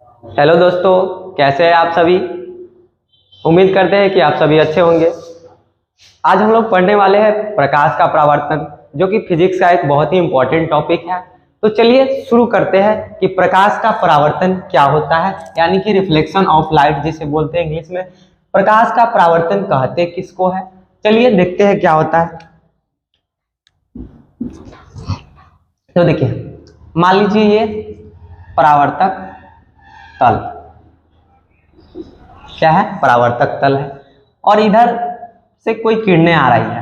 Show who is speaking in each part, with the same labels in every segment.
Speaker 1: Hello दोस्तों, कैसे हैं आप सभी। उम्मीद करते हैं कि आप सभी अच्छे होंगे। आज हम लोग पढ़ने वाले हैं प्रकाश का परावर्तन, जो कि फिजिक्स का एक बहुत ही इम्पोर्टेंट टॉपिक है। तो चलिए शुरू करते हैं कि प्रकाश का परावर्तन क्या होता है, यानी कि रिफ्लेक्शन ऑफ लाइट जिसे बोलते हैं इंग्लिश में। प्रकाश का परावर्तन कहते किसको है, चलिए देखते हैं क्या होता है। तो देखिए, मान लीजिए ये परावर्तक तल, क्या है, परावर्तक तल है, और इधर से कोई किरणें आ रही है।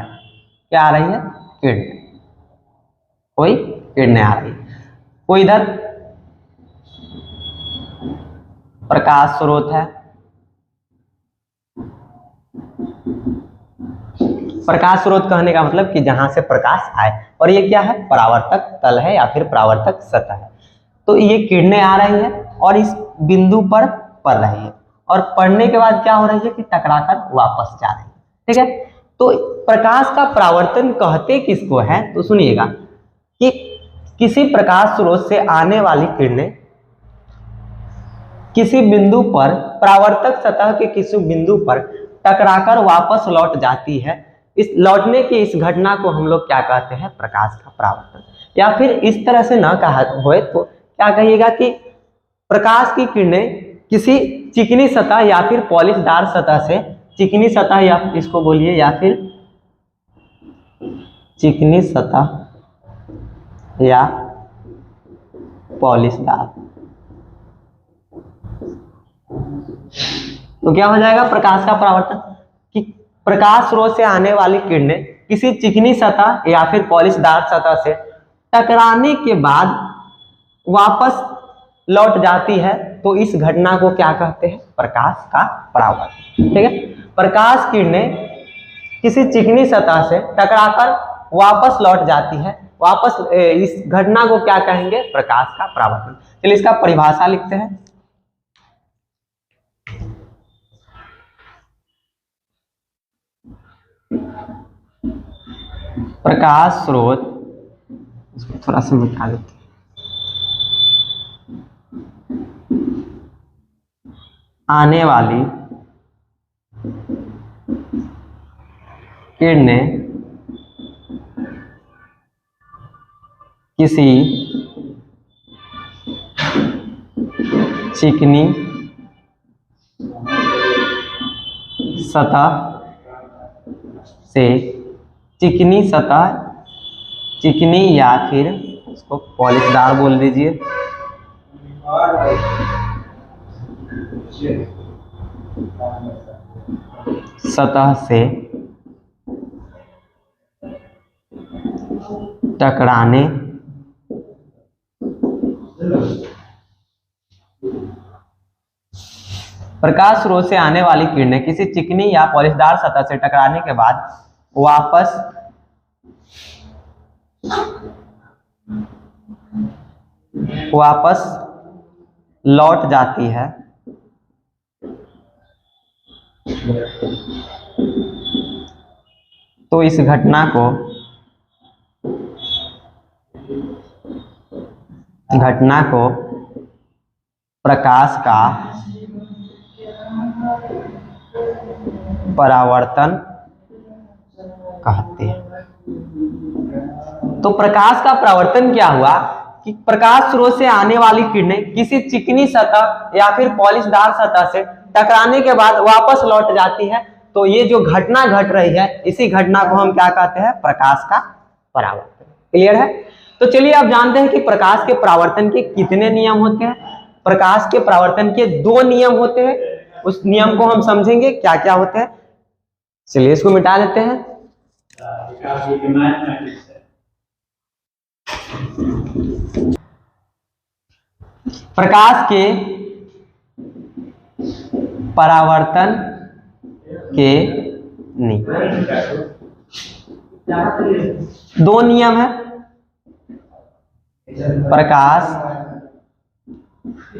Speaker 1: क्या आ रही है? किरणें, कोई किरणें आ रही है। कोई इधर प्रकाश स्रोत है। प्रकाश स्रोत कहने का मतलब कि जहां से प्रकाश आए, और ये क्या है? परावर्तक तल है या फिर परावर्तक सतह है। तो ये किरणें आ रही है और इस बिंदु पर पड़ रही है, और पड़ने के बाद क्या हो रही है कि टकराकर वापस जा रही है। ठीक है, तो प्रकाश का परावर्तन कहते किसको है, तो सुनिएगा कि किसी प्रकाश स्रोत से आने वाली किरणें किसी बिंदु पर, परावर्तक सतह के किसी बिंदु पर टकराकर वापस लौट जाती है। इस लौटने की इस घटना को हम लोग क्या कहते हैं? प्रकाश का परावर्तन। या फिर इस तरह से ना कहा होए तो क्या कहिएगा कि प्रकाश की किरणें किसी चिकनी सतह या फिर पॉलिशदार सतह से, चिकनी सतह या इसको बोलिए, या फिर चिकनी सतह या पॉलिशदार, तो क्या हो जाएगा प्रकाश का परावर्तन? कि प्रकाश स्रोत से आने वाली किरणें किसी चिकनी सतह या फिर पॉलिशदार सतह से टकराने के बाद वापस लौट जाती है, तो इस घटना को क्या कहते हैं? प्रकाश का परावर्तन। ठीक है, प्रकाश किरणें किसी चिकनी सतह से टकराकर वापस लौट जाती है, वापस इस घटना को क्या कहेंगे? प्रकाश का परावर्तन। चलिए इसका परिभाषा लिखते हैं। प्रकाश स्रोत, इसको थोड़ा सा मिटा देते हैं। आने वाली किरणें किसी चिकनी सतह से, चिकनी सतह, चिकनी या फिर इसको पॉलिशदार बोल दीजिए, सतह से टकराने प्रकाश स्रोत से आने वाली किरणें किसी चिकनी या पॉलिशदार सतह से टकराने के बाद वापस लौट जाती है, तो इस घटना को प्रकाश का परावर्तन कहते हैं। तो प्रकाश का परावर्तन क्या हुआ कि प्रकाश स्रोत से आने वाली किरणें किसी चिकनी सतह या फिर पॉलिशदार सतह से टकराने के बाद वापस लौट जाती है। तो ये जो घटना घट रही है, इसी घटना को हम क्या कहते हैं? प्रकाश का परावर्तन। क्लियर है? तो चलिए आप जानते हैं कि प्रकाश के परावर्तन के कितने नियम होते हैं। प्रकाश के परावर्तन के 2 नियम होते हैं। उस नियम को हम समझेंगे क्या क्या होते हैं। चलिए इसको मिटा देते हैं। प्रकाश के परावर्तन के नियम, 2 नियम है। प्रकाश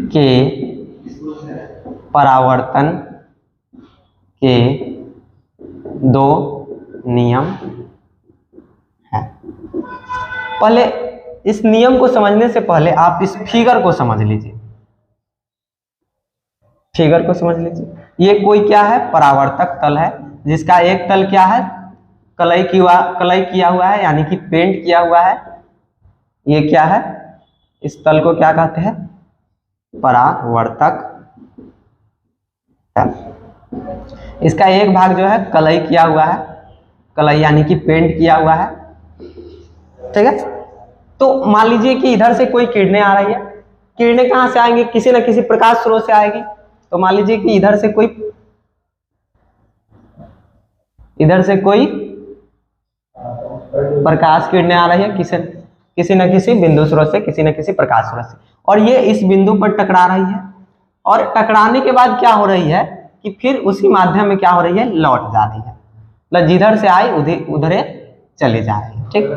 Speaker 1: के परावर्तन के 2 नियम है। पहले इस नियम को समझने से पहले आप इस फिगर को समझ लीजिए। फिगर को समझ लीजिए। ये कोई क्या है, परावर्तक तल है, जिसका एक तल क्या है, कलई किया हुआ है, यानी कि पेंट किया हुआ है। ये क्या है, इस तल को क्या कहते हैं, परावर्तक तल। इसका एक भाग जो है कलई किया हुआ है, कलई यानी कि पेंट किया हुआ है, ठीक है। तो मान लीजिए कि इधर से कोई किरणें आ रही है, किरणें कहां से आएंगी, किसी न किसी प्रकाश स्रोत से आएगी। तो मान लीजिए कि इधर से कोई प्रकाश किरणें आ रही है, किसी न किसी बिंदु स्रोत से, किसी न किसी प्रकाश स्रोत से, और ये इस बिंदु पर टकरा रही है, और टकराने के बाद क्या हो रही है कि फिर उसी माध्यम में क्या हो रही है, लौट जा रही है, मतलब जिधर से आई उधर चले जा रही है, ठीक।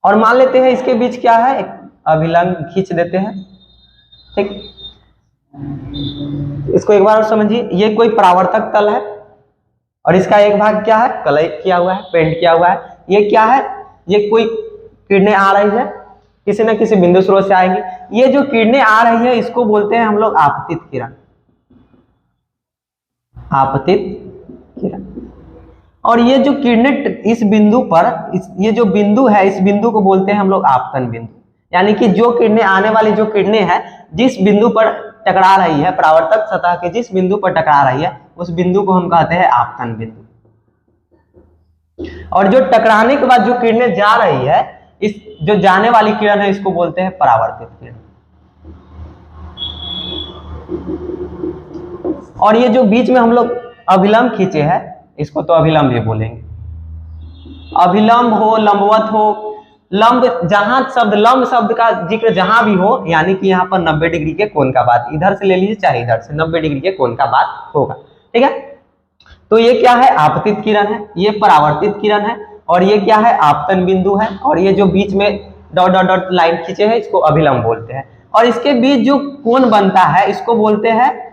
Speaker 1: और मान लेते हैं इसके बीच क्या है, एक अभिलंब खींच देते हैं, ठीक। इसको एक बार और समझिए, ये कोई परावर्तक तल है और इसका एक भाग क्या है, कलई किया हुआ है, पेंट किया हुआ है। ये क्या है, ये कोई किरणें आ रही है, किसी न किसी बिंदु स्रोत से आएंगी। ये जो किरणें आ रही है इसको बोलते हैं हम लोग आपतित किरण, आपतित किरण। और ये जो किरणें इस बिंदु पर, ये जो बिंदु है, इस बिंदु को बोलते हैं हम लोग आपतन बिंदु, यानी कि जो किरणें आने वाली जो किरणें हैं जिस बिंदु पर टकरा रही है, परावर्तक सतह के जिस बिंदु पर टकरा रही है उस बिंदु को हम कहते हैं आपतन बिंदु। और जो टकराने के बाद जो किरणें जा रही है, इस जो जाने वाली किरण है इसको बोलते हैं परावर्तित किरण। और ये जो बीच में हम लोग अभिलंब खींचे हैं इसको तो अभिलंब ही बोलेंगे। अभिलंब हो, लंबवत हो, लंब, जहां शब्द लंब शब्द का जिक्र जहां भी हो, यानी कि यहाँ पर 90 डिग्री के कोण का बात, इधर से ले लीजिए चाहे इधर से, 90 डिग्री के कोण का बात होगा, ठीक है। तो ये क्या है, आपतित किरण है, ये परावर्तित किरण है, और ये क्या है, आपतन बिंदु है, और ये जो बीच में डॉट डॉट डॉट लाइन खींचे हैं इसको अभिलंब बोलते हैं। और इसके बीच जो कोण बनता है इसको बोलते हैं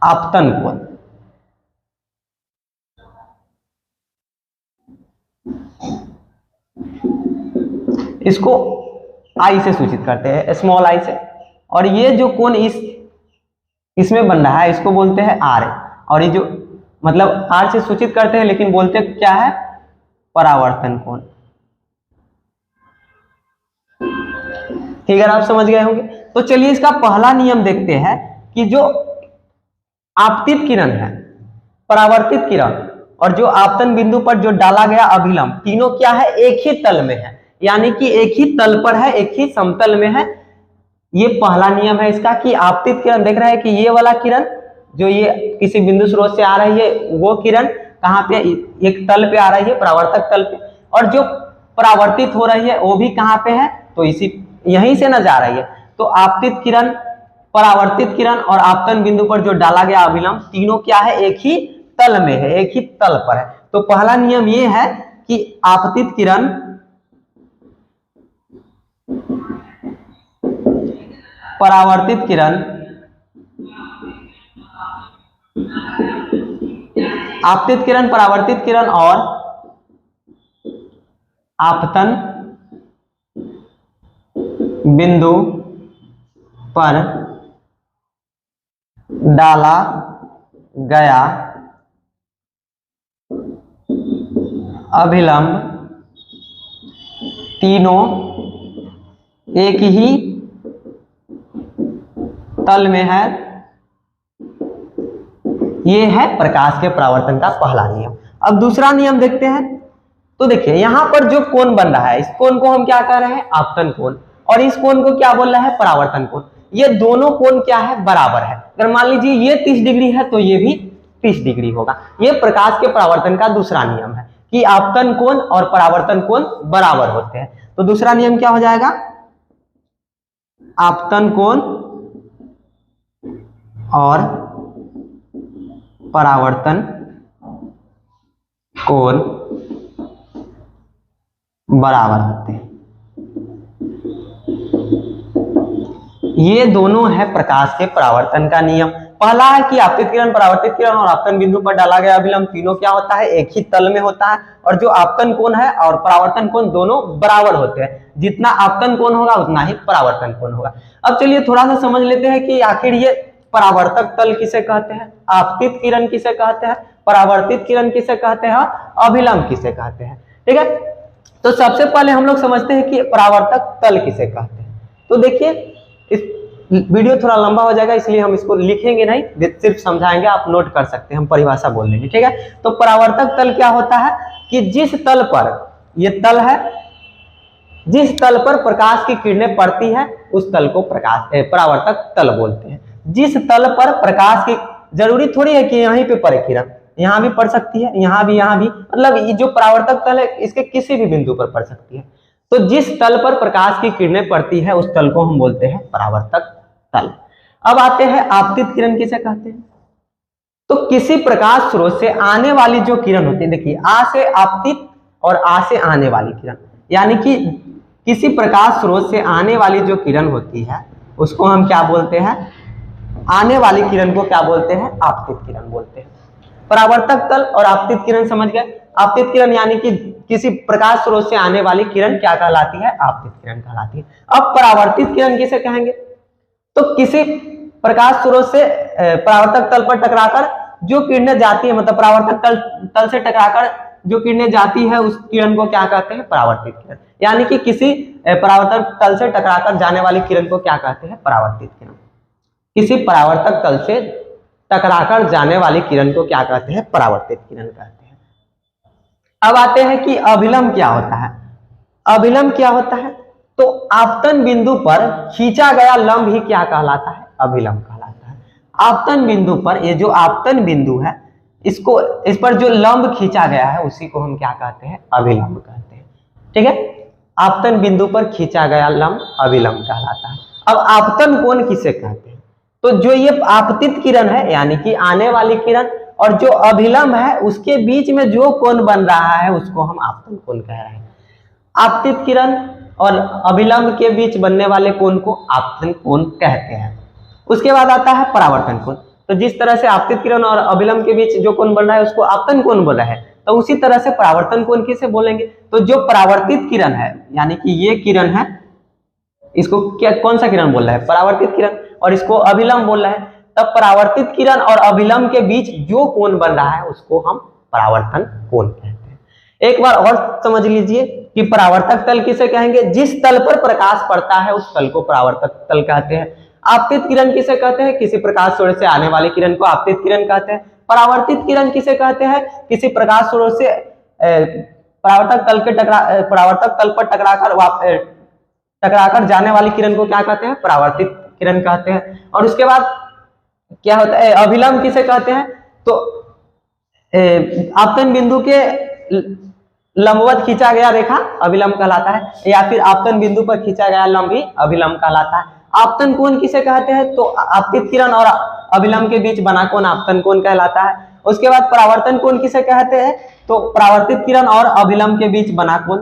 Speaker 1: आपतन कोण। इसको आई से सूचित करते हैं, स्मॉल आई से। और ये जो कोण इसमें बन रहा है इसको बोलते हैं आर। और ये जो मतलब आर से सूचित करते हैं लेकिन बोलते क्या है, परावर्तन कोण। ठीक है, आप समझ गए होंगे। तो चलिए इसका पहला नियम देखते हैं कि जो आपतित किरण है, परावर्तित किरण और जो आपतन बिंदु पर जो डाला गया अभिलंब, तीनों क्या है, एक ही तल में है, यानी कि एक ही तल पर है, एक ही समतल में है। ये पहला नियम है इसका कि आपतित किरण, देख रहे हैं कि ये वाला किरण जो ये किसी बिंदु स्रोत से आ रही है, वो किरण कहां पे, एक तल पे आ रही है, परावर्तक तल पे, और जो परावर्तित हो रही है वो भी कहां पे है, तो इसी यहीं से न जा रही है। तो आपतित किरण, परावर्तित किरण और आपतन बिंदु पर जो डाला गया अभिलंब, तीनों क्या है, एक ही तल में है, एक ही तल पर है। तो पहला नियम ये है कि आपतित किरण परावर्तित किरण, आपतित किरण, परावर्तित किरण और आपतन बिंदु पर डाला गया अभिलंब तीनों एक ही तल में है। ये है प्रकाश के परावर्तन का पहला नियम। अब दूसरा नियम देखते हैं। तो देखिए यहां पर जो कोण बन रहा है, इस कोण को हम क्या कह रहे हैं, आपतन कोण, और इस कोण को क्या बोल रहा है, परावर्तन कोण। ये दोनों कोण क्या है, बराबर है। अगर मान लीजिए ये 30 डिग्री है तो ये भी 30 डिग्री होगा। ये प्रकाश के परावर्तन का दूसरा नियम है कि आपतन कोण और परावर्तन कोण बराबर होते हैं। तो दूसरा नियम क्या हो जाएगा, आपतन कोण और परावर्तन कोण बराबर होते हैं। ये दोनों है प्रकाश के परावर्तन का नियम। पहला है कि आपतित किरण, परावर्तित किरण और आपतन बिंदु पर डाला गया अभिलंब तीनों क्या होता है, एक ही तल में होता है, और जो आपतन कोण है और परावर्तन कोण दोनों बराबर होते हैं, जितना आपतन कोण होगा उतना ही परावर्तन कोण होगा। अब चलिए थोड़ा सा समझ लेते हैं कि आखिर ये परावर्तक तल किसे कहते हैं, आपतित किरण किसे कहते हैं, परावर्तित किरण किसे कहते हैं, अभिलंब किसे कहते हैं। ठीक है, तो सबसे पहले हम लोग समझते हैं कि परावर्तक तल किसे कहते हैं। तो देखिए इस वीडियो थोड़ा लंबा हो जाएगा इसलिए हम इसको लिखेंगे नहीं, सिर्फ समझाएंगे, आप नोट कर सकते हैं, हम परिभाषा बोल लेंगे। ठीक है, तो परावर्तक तल क्या होता है कि जिस तल पर, ये तल है, जिस तल पर प्रकाश की किरणें पड़ती है उस तल को परावर्तक तल बोलते हैं। जिस तल पर प्रकाश की, जरूरी थोड़ी है कि यहीं पे पड़े किरण, यहाँ भी पड़ सकती है, यहाँ भी, मतलब ये जो परावर्तक तल है इसके किसी भी बिंदु पर पड़ सकती है। तो जिस तल पर प्रकाश की किरणें पड़ती है उस तल को हम बोलते हैं परावर्तक तल। अब आते हैं आपतित किरण किसे कहते हैं। तो किसी प्रकाश स्रोत से आने वाली जो किरण होती है, देखिए आ से आपतित और आ से आने वाली किरण, यानी कि किसी प्रकाश स्रोत से आने वाली जो किरण होती है उसको हम क्या बोलते हैं, आने वाली किरण को क्या बोलते हैं, आपतित किरण बोलते हैं। परावर्तक तल और आपतित किरण समझ गए। आपतित किरण यानी कि किसी प्रकाश स्रोत से आने वाली किरण क्या कहलाती है, आपतित किरण कहलाती है। अब परावर्तित किरण किसे कहेंगे, तो किसी प्रकाश स्रोत से परावर्तक तल पर टकराकर जो किरणें जाती है, मतलब परावर्तक तल से टकराकर जो किरणें जाती है उस किरण को क्या कहते हैं, परावर्तित किरण। यानी कि किसी परावर्तक तल से टकराकर जाने वाली किरण को क्या कहते हैं, परावर्तित किरण। किसी परावर्तक तल से टकराकर जाने वाली किरण को क्या कहते हैं, परावर्तित किरण कहते हैं। अब आते हैं कि अभिलंब क्या होता है। अभिलंब क्या होता है, तो आपतन बिंदु पर खींचा गया लंब ही क्या कहलाता है, अभिलंब कहलाता है। आपतन बिंदु पर, ये जो आपतन बिंदु है इसको, इस पर जो लंब खींचा गया है उसी को हम क्या कहते हैं, अभिलंब कहते हैं। ठीक है, आपतन बिंदु पर खींचा गया लंब अभिलंब कहलाता है। अब आपतन कोण किसे कहते हैं, तो जो ये आपतित किरण है यानी कि आने वाली किरण और जो अभिलंब है उसके बीच में जो कोण बन रहा है उसको हम आपतन कोण कह रहे हैं। आपतित किरण और अभिलंब के बीच बनने वाले कोण को आपतन कोण कहते हैं। उसके बाद आता है परावर्तन कोण। तो जिस तरह से आपतित किरण और अभिलंब के बीच जो कोण बन रहा है उसको आपतन कोण बोल रहा है, तो उसी तरह से परावर्तन कोण किसे बोलेंगे, तो जो परावर्तित किरण है यानी कि ये किरण है, इसको क्या, कौन सा किरण बोल रहा है, परावर्तित किरण, और इसको अभिलंब बोल रहा है, तब परावर्तित किरण और अभिलंब के बीच जो कोण बन रहा है उसको हम परावर्तन कोण कहते हैं। एक बार और समझ लीजिए कि परावर्तक तल किसे कहेंगे, जिस तल पर प्रकाश पड़ता है उस तल को परावर्तक तल कहते हैं। आपतित किरण किसे कहते हैं, किसी प्रकाश स्रोत से आने वाली किरण को आपतित किरण कहते हैं। परावर्तित किरण किसे कहते हैं, किसी प्रकाश स्रोत से परावर्तक तल पर टकराकर जाने वाली किरण को क्या कहते हैं, परावर्तित किरण कहते हैं। और उसके बाद क्या होता है, अभिलंब किसे कहते हैं, तो आपतन बिंदु के लंबवत खींचा गया रेखा अभिलंब कहलाता है, या फिर आपतन बिंदु पर खींचा गया लंब भी अभिलंब कहलाता है। आपतन कोण किसे कहते हैं, तो आपतित किरण और अभिलंब के बीच बना कोण आपतन कोण कहलाता है। उसके बाद परावर्तन कोण किसे कहते हैं, तो परावर्तित किरण और अभिलंब के बीच बना कोण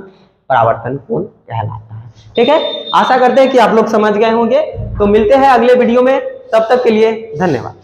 Speaker 1: परावर्तन कोण कहलाता है। ठीक है, आशा करते हैं कि आप लोग समझ गए होंगे। तो मिलते हैं अगले वीडियो में, तब तक के लिए धन्यवाद।